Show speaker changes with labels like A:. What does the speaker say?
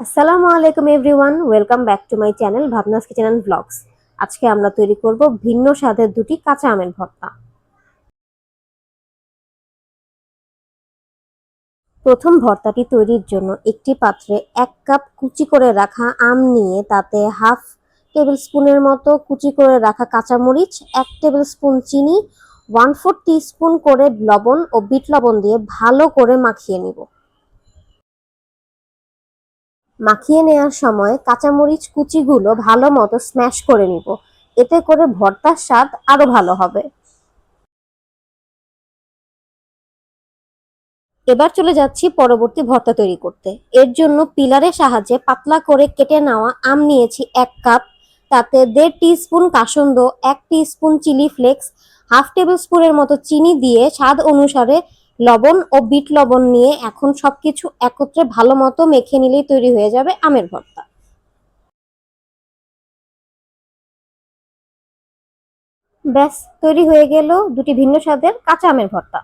A: আসসালামু আলাইকুম everyone, welcome back to my channel Bhavna's kitchen and blogs. আজকে আমরা তৈরি করব ভিন্ন স্বাদের দুটি কাঁচা আমের ভর্তা। প্রথম ভর্তাটি তৈরির জন্য একটি পাত্রে 1 কাপ কুচি করে রাখা আম নিয়ে তাতে হাফ টেবিল স্পুনের মতো কুচি করে রাখা কাঁচামরিচ, 1 টেবিল স্পুন চিনি, 1/4 টিস্পুন করে লবণ ও বিট লবণ দিয়ে ভালো করে মাখিয়ে নিব। মাখিয়ে নেওয়ার সময় কাঁচামরিচ কুচিগুলো ভালো মতো স্ম্যাশ করে নিব, এতে করে ভর্তার স্বাদ আরো ভালো হবে। এবার চলে যাচ্ছি পরবর্তী ভর্তা তৈরি করতে। এর জন্য পিলারের সাহায্যে পাতলা করে কেটে নেওয়া আম নিয়েছি 1 কাপ, তাতে 1.5 টিস্পুন কাসন্দ, 1 টিস্পুন চিলি ফ্লেক্স, হাফ টেবিল স্পুনের মতো চিনি দিয়ে স্বাদ অনুসারে লবণ ও বিট লবণ নিয়ে এখন সবকিছু একত্রে ভালো মতো মেখে নিলেই তৈরি হয়ে যাবে আমের ভর্তা। ব্যাস, তৈরি হয়ে গেল দুটি ভিন্ন স্বাদের কাঁচা আমের ভর্তা।